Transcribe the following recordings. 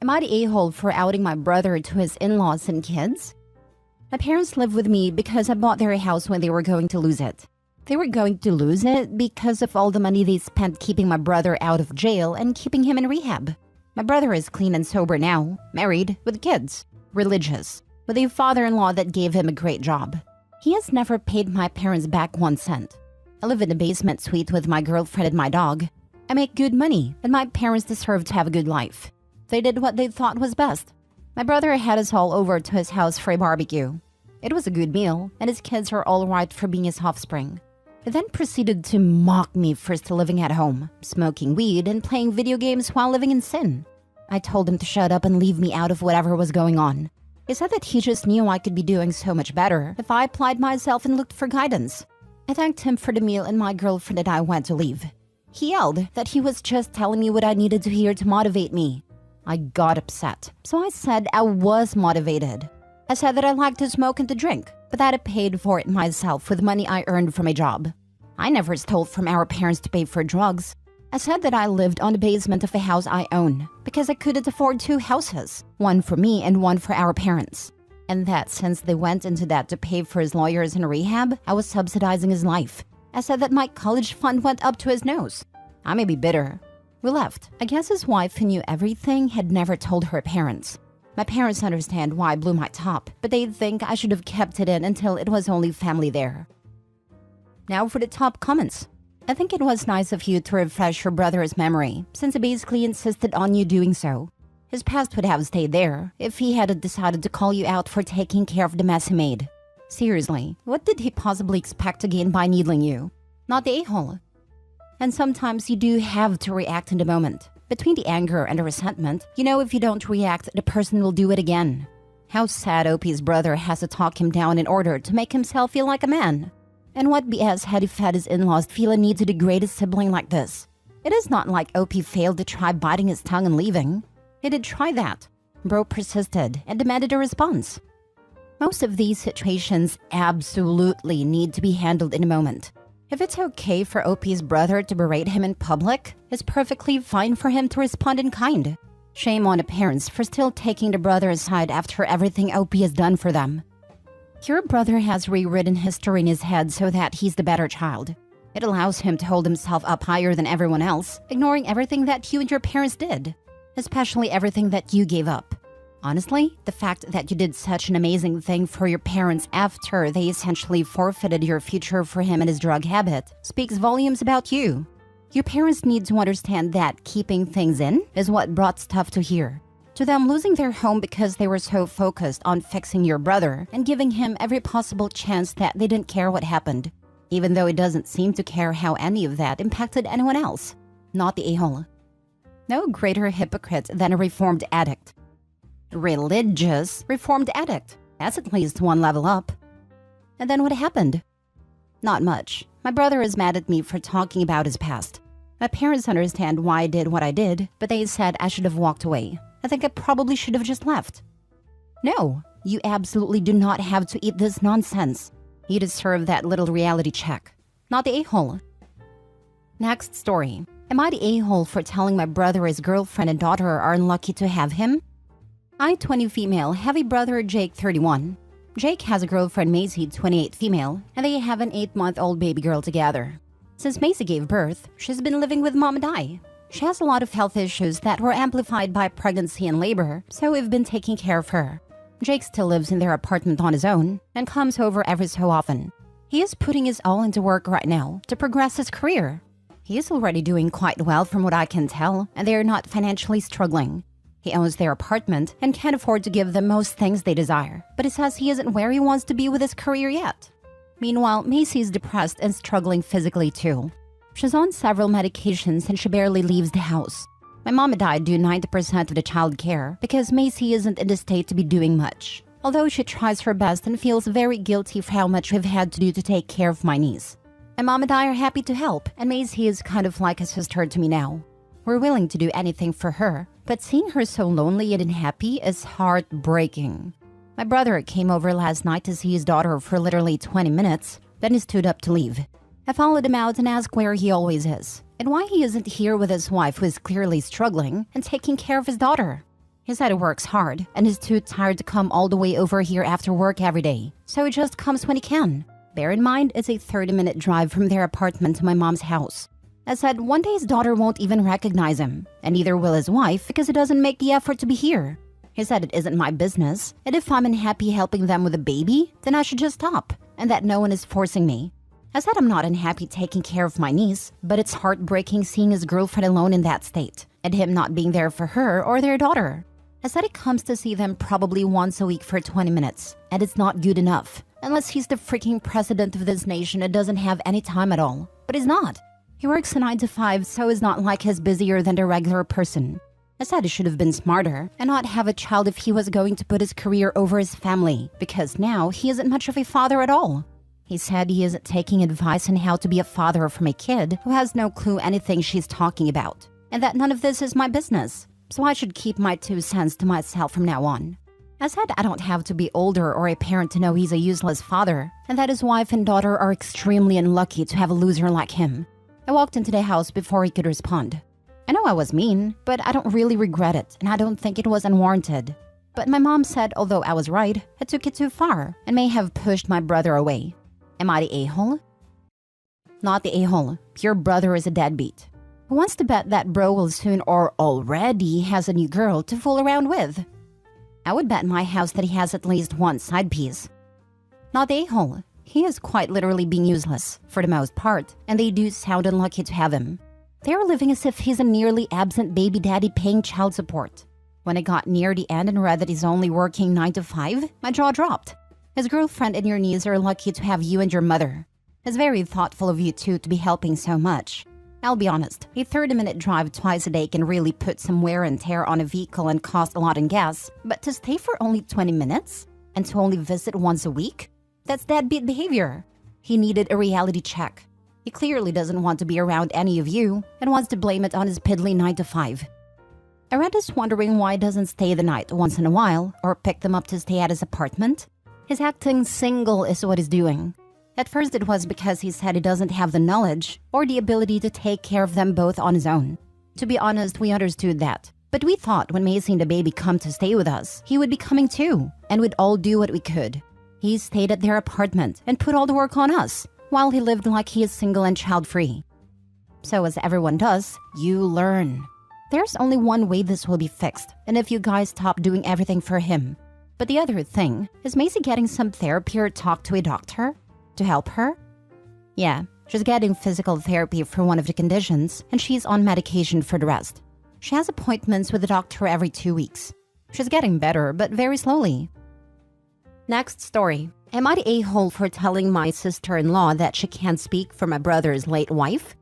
Am I the a-hole for outing my brother to his in-laws and kids? My parents live with me because I bought their house when they were going to lose it. They were going to lose it because of all the money they spent keeping my brother out of jail and keeping him in rehab. My brother is clean and sober now, married, with kids, religious, with a father-in-law that gave him a great job. He has never paid my parents back 1 cent. I live in a basement suite with my girlfriend and my dog. I make good money, and my parents deserve to have a good life. They did what they thought was best. My brother had us all over to his house for a barbecue. It was a good meal, and his kids are all right for being his offspring. He then proceeded to mock me for still living at home, smoking weed and playing video games while living in sin. I told him to shut up and leave me out of whatever was going on. He said that he just knew I could be doing so much better if I applied myself and looked for guidance. I thanked him for the meal and my girlfriend and I went to leave. He yelled that he was just telling me what I needed to hear to motivate me. I got upset, so I said I was motivated. I said that I liked to smoke and to drink, but that I paid for it myself with money I earned from a job. I never stole from our parents to pay for drugs. I said that I lived on the basement of a house I own because I couldn't afford 2 houses, one for me and one for our parents. And that since they went into that to pay for his lawyers and rehab, I was subsidizing his life. I said that my college fund went up to his nose. I may be bitter. We left. I guess his wife, who knew everything, had never told her parents. My parents understand why I blew my top, but they think I should have kept it in until it was only family there. Now for the top comments. I think it was nice of you to refresh your brother's memory, since he basically insisted on you doing so. His past would have stayed there if he hadn't decided to call you out for taking care of the mess he made. Seriously, what did he possibly expect to gain by needling you? Not the a-hole. And sometimes you do have to react in the moment. Between the anger and the resentment, you know if you don't react, the person will do it again. How sad OP's brother has to talk him down in order to make himself feel like a man. And what BS had he fed his in-laws feel a need to degrade his sibling like this? It is not like OP failed to try biting his tongue and leaving. He did try that. Bro persisted and demanded a response. Most of these situations absolutely need to be handled in a moment. If it's okay for OP's brother to berate him in public, it's perfectly fine for him to respond in kind. Shame on the parents for still taking the brother aside after everything OP has done for them. Your brother has rewritten history in his head so that he's the better child. It allows him to hold himself up higher than everyone else, ignoring everything that you and your parents did, especially everything that you gave up. Honestly, the fact that you did such an amazing thing for your parents after they essentially forfeited your future for him and his drug habit speaks volumes about you. Your parents need to understand that keeping things in is what brought stuff to here. To them, losing their home because they were so focused on fixing your brother and giving him every possible chance that they didn't care what happened, even though it doesn't seem to care how any of that impacted anyone else. Not the a-hole. No greater hypocrite than a reformed addict. Religious reformed addict. That's at least one level up. And then what happened? Not much. My brother is mad at me for talking about his past. My parents understand why I did what I did, but they said I should have walked away. I think I probably should have just left. No, you absolutely do not have to eat this nonsense. You deserve that little reality check. Not the a-hole. Next story. Am I the a-hole for telling my brother his girlfriend and daughter are unlucky to have him? I, 20 female, have a brother, Jake, 31. Jake has a girlfriend, Macy, 28 female, and they have an 8-month-old baby girl together. Since Macy gave birth, she's been living with mom and I. She has a lot of health issues that were amplified by pregnancy and labor, so we've been taking care of her. Jake still lives in their apartment on his own and comes over every so often. He is putting his all into work right now to progress his career. He is already doing quite well from what I can tell, and they are not financially struggling. He owns their apartment and can't afford to give them most things they desire, but he says he isn't where he wants to be with his career yet. Meanwhile, Macy is depressed and struggling physically too. She's on several medications and she barely leaves the house. My mom and I do 90% of the child care because Macy isn't in the state to be doing much, although she tries her best and feels very guilty for how much we've had to do to take care of my niece. My mom and I are happy to help, and Macy is kind of like a sister to me now. We're willing to do anything for her, but seeing her so lonely and unhappy is heartbreaking. My brother came over last night to see his daughter for literally 20 minutes, then he stood up to leave. I followed him out and asked where he always is, and why he isn't here with his wife who is clearly struggling and taking care of his daughter. He said he works hard and is too tired to come all the way over here after work every day, so he just comes when he can. Bear in mind, it's a 30-minute drive from their apartment to my mom's house. I said one day his daughter won't even recognize him, and neither will his wife because he doesn't make the effort to be here. He said it isn't my business, and if I'm unhappy helping them with a baby, then I should just stop, and that no one is forcing me. I said I'm not unhappy taking care of my niece, but it's heartbreaking seeing his girlfriend alone in that state, and him not being there for her or their daughter. I said he comes to see them probably once a week for 20 minutes, and it's not good enough, unless he's the freaking president of this nation and doesn't have any time at all. But he's not. He works a 9 to 5, so it's not like he's busier than the regular person. I said he should have been smarter and not have a child if he was going to put his career over his family, because now he isn't much of a father at all. He said he isn't taking advice on how to be a father from a kid who has no clue anything she's talking about, and that none of this is my business, so I should keep my 2 cents to myself from now on. I said I don't have to be older or a parent to know he's a useless father, and that his wife and daughter are extremely unlucky to have a loser like him. I walked into the house before he could respond. I know I was mean, but I don't really regret it, and I don't think it was unwarranted. But my mom said although I was right, I took it too far and may have pushed my brother away. Am I the a-hole? Not the a-hole. Your brother is a deadbeat. Who wants to bet that bro will soon or already has a new girl to fool around with? I would bet my house that he has at least one side piece. Not the a-hole. He is quite literally being useless, for the most part, and they do sound unlucky to have him. They are living as if he's a nearly absent baby daddy paying child support. When I got near the end and read that he's only working 9 to 5, my jaw dropped. His girlfriend and your niece are lucky to have you and your mother. It's very thoughtful of you two to be helping so much. I'll be honest, a 30-minute drive twice a day can really put some wear and tear on a vehicle and cost a lot in gas, but to stay for only 20 minutes? And to only visit once a week? That's deadbeat behavior. He needed a reality check. He clearly doesn't want to be around any of you and wants to blame it on his piddly 9 to 5. I read this wondering why he doesn't stay the night once in a while or pick them up to stay at his apartment. His acting single is what he's doing. At first it was because he said he doesn't have the knowledge or the ability to take care of them both on his own. To be honest, we understood that. But we thought when Macy and the baby come to stay with us, he would be coming too, and we'd all do what we could. He stayed at their apartment and put all the work on us, while he lived like he is single and child-free. So as everyone does, you learn. There's only one way this will be fixed, and if you guys stop doing everything for him. But the other thing, is Macy getting some therapy or talk to a doctor? To help her? Yeah, she's getting physical therapy for one of the conditions, and she's on medication for the rest. She has appointments with the doctor every 2 weeks. She's getting better, but very slowly. Next story. Am I the a-hole for telling my sister-in-law that she can't speak for my brother's late wife?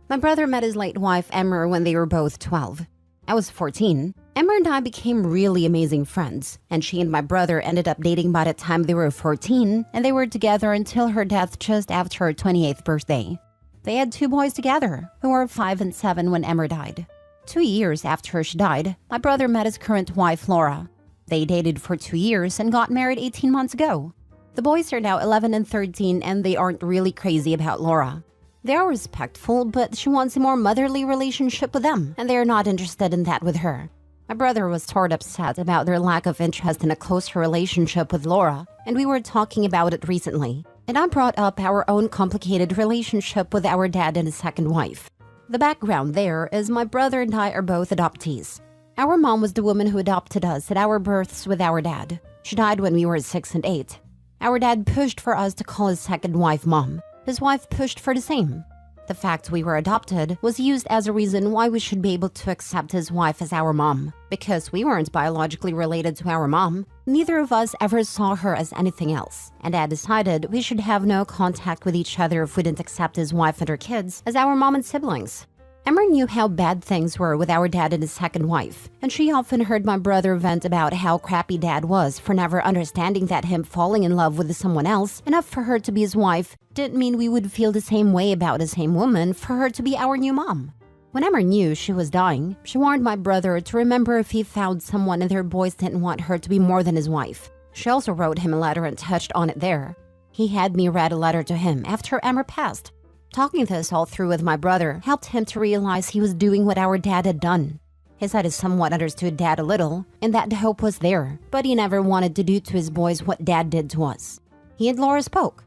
My brother met his late wife, Emmer, when they were both 12. I was 14. Emmer and I became really amazing friends, and she and my brother ended up dating by the time they were 14, and they were together until her death just after her 28th birthday. They had 2 boys together, who were 5 and 7 when Emmer died. 2 years after she died, my brother met his current wife, Laura. They dated for 2 years and got married 18 months ago. The boys are now 11 and 13, and they aren't really crazy about Laura. They are respectful, but she wants a more motherly relationship with them, and they are not interested in that with her. My brother was sort of upset about their lack of interest in a closer relationship with Laura, and we were talking about it recently. And I brought up our own complicated relationship with our dad and his second wife. The background there is my brother and I are both adoptees. Our mom was the woman who adopted us at our births with our dad. She died when we were 6 and 8. Our dad pushed for us to call his second wife Mom. His wife pushed for the same. The fact we were adopted was used as a reason why we should be able to accept his wife as our mom. Because we weren't biologically related to our mom, neither of us ever saw her as anything else. And Dad decided we should have no contact with each other if we didn't accept his wife and her kids as our mom and siblings. Emmer knew how bad things were with our dad and his second wife, and she often heard my brother vent about how crappy Dad was for never understanding that him falling in love with someone else, enough for her to be his wife, didn't mean we would feel the same way about the same woman for her to be our new mom. When Emmer knew she was dying, she warned my brother to remember if he found someone and their boys didn't want her to be more than his wife. She also wrote him a letter and touched on it there. He had me read a letter to him after Emmer passed. Talking this all through with my brother helped him to realize he was doing what our dad had done. He said he somewhat understood Dad a little, and that the hope was there, but he never wanted to do to his boys what Dad did to us. He and Laura spoke.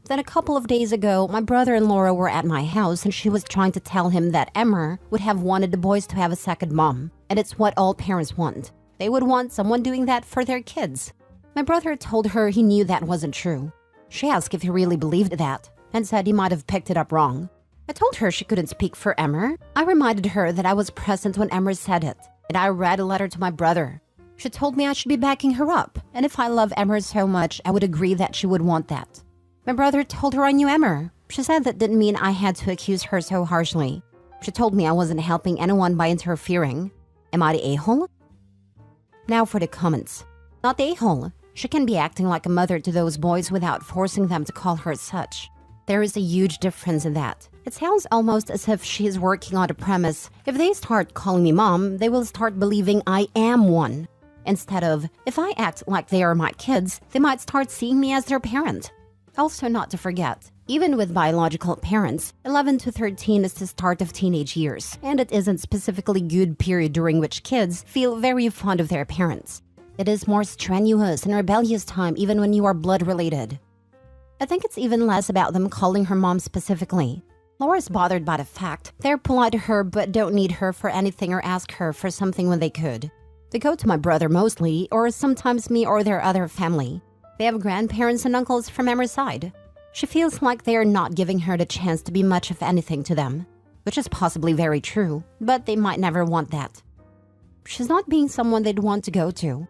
Then a couple of days ago, my brother and Laura were at my house and she was trying to tell him that Emmer would have wanted the boys to have a second mom, and it's what all parents want. They would want someone doing that for their kids. My brother told her he knew that wasn't true. She asked if he really believed that, and said he might have picked it up wrong. I told her she couldn't speak for Emmer. I reminded her that I was present when Emmer said it, and I read a letter to my brother. She told me I should be backing her up, and if I love Emmer so much, I would agree that she would want that. My brother told her I knew Emmer. She said that didn't mean I had to accuse her so harshly. She told me I wasn't helping anyone by interfering. Am I the a-hole? Now for the comments. Not the a-hole. She can be acting like a mother to those boys without forcing them to call her such. There is a huge difference in that. It sounds almost as if she is working on the premise, if they start calling me mom, they will start believing I am one. Instead of, if I act like they are my kids, they might start seeing me as their parent. Also not to forget, even with biological parents, 11 to 13 is the start of teenage years, and it isn't specifically good period during which kids feel very fond of their parents. It is more strenuous and rebellious time even when you are blood related. I think it's even less about them calling her mom specifically. Laura's bothered by the fact they're polite to her but don't need her for anything or ask her for something when they could. They go to my brother mostly, or sometimes me or their other family. They have grandparents and uncles from Emmer's side. She feels like they are not giving her the chance to be much of anything to them, which is possibly very true, but they might never want that. She's not being someone they'd want to go to.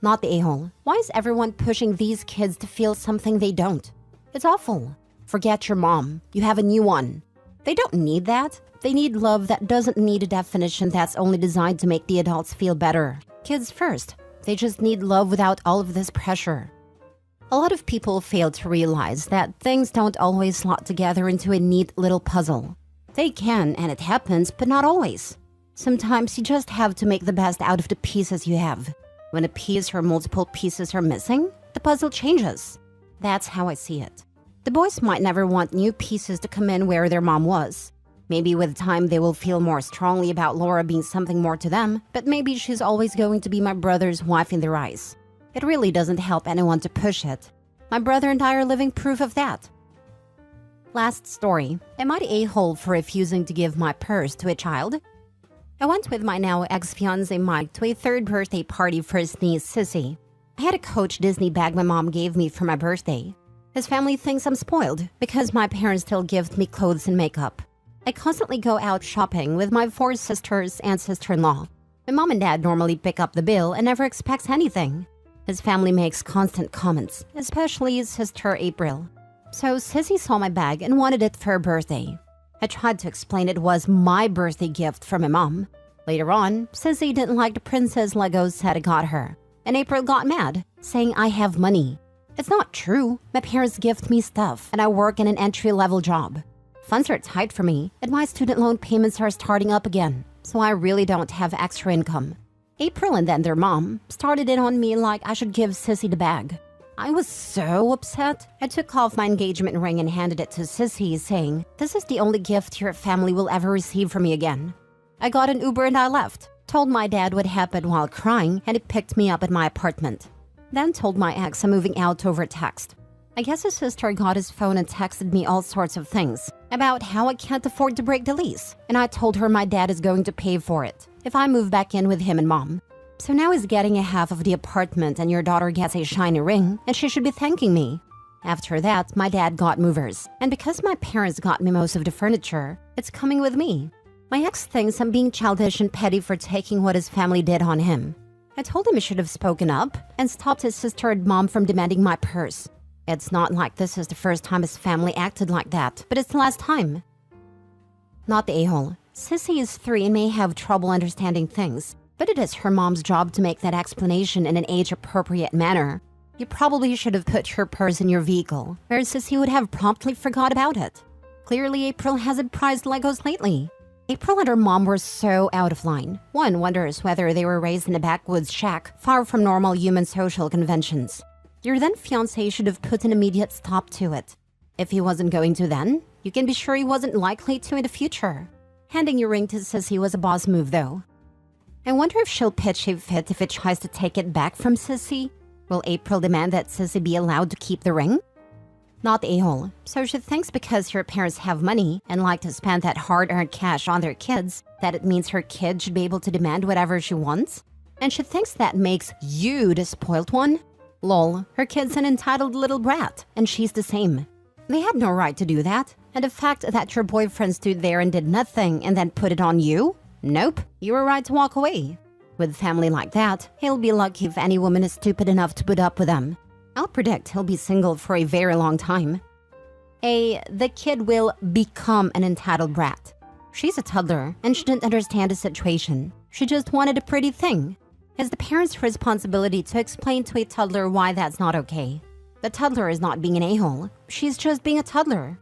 Not the a-hole. Why is everyone pushing these kids to feel something they don't? It's awful. Forget your mom. You have a new one. They don't need that. They need love that doesn't need a definition that's only designed to make the adults feel better. Kids first. They just need love without all of this pressure. A lot of people fail to realize that things don't always slot together into a neat little puzzle. They can, and it happens, but not always. Sometimes you just have to make the best out of the pieces you have. When a piece or multiple pieces are missing, the puzzle changes. That's how I see it. The boys might never want new pieces to come in where their mom was. Maybe with time they will feel more strongly about Laura being something more to them, but maybe she's always going to be my brother's wife in their eyes. It really doesn't help anyone to push it. My brother and I are living proof of that. Last story. Am I the a-hole for refusing to give my purse to a child? I went with my now ex-fiancé Mike to a third birthday party for his niece Sissy. I had a Coach Disney bag my mom gave me for my birthday. His family thinks I'm spoiled because my parents still gift me clothes and makeup. I constantly go out shopping with my 4 sisters and sister-in-law. My mom and dad normally pick up the bill and never expects anything. His family makes constant comments, especially his sister April. So Sissy saw my bag and wanted it for her birthday. I tried to explain it was my birthday gift from my mom. Later on, Sissy didn't like the princess Legos set I got her, and April got mad, saying I have money. It's not true. My parents gift me stuff, and I work in an entry-level job. Funds are tight for me, and my student loan payments are starting up again, so I really don't have extra income. April and then their mom started in on me like I should give Sissy the bag. I was so upset. I took off my engagement ring and handed it to Sissy, saying, "This is the only gift your family will ever receive from me again." I got an Uber and I left. Told my dad what happened while crying, and he picked me up at my apartment. Then told my ex I'm moving out over text. I guess his sister got his phone and texted me all sorts of things about how I can't afford to break the lease, and I told her my dad is going to pay for it if I move back in with him and mom. So now he's getting a half of the apartment and your daughter gets a shiny ring, and she should be thanking me. After that, my dad got movers, and because my parents got me most of the furniture, it's coming with me. My ex thinks I'm being childish and petty for taking what his family did on him. I told him he should have spoken up and stopped his sister and mom from demanding my purse. It's not like this is the first time his family acted like that, but it's the last time. Not the a-hole. Sissy is 3 and may have trouble understanding things, but it is her mom's job to make that explanation in an age-appropriate manner. You probably should have put her purse in your vehicle, where Sissy would have promptly forgot about it. Clearly, April hasn't prized Legos lately. April and her mom were so out of line. One wonders whether they were raised in a backwoods shack, far from normal human social conventions. Your then fiancé should have put an immediate stop to it. If he wasn't going to then, you can be sure he wasn't likely to in the future. Handing your ring to Sissy was a boss move though. I wonder if she'll pitch a fit if it tries to take it back from Sissy. Will April demand that Sissy be allowed to keep the ring? Not a-hole. So she thinks because her parents have money and like to spend that hard-earned cash on their kids, that it means her kid should be able to demand whatever she wants? And she thinks that makes you the spoiled one? Lol, her kid's an entitled little brat, and she's the same. They had no right to do that. And the fact that your boyfriend stood there and did nothing and then put it on you? Nope, you were right to walk away. With family like that, he'll be lucky if any woman is stupid enough to put up with them. I'll predict he'll be single for a very long time. The kid will become an entitled brat. She's a toddler and she didn't understand the situation. She just wanted a pretty thing. It's the parent's responsibility to explain to a toddler why that's not okay. The toddler is not being an a-hole. She's just being a toddler.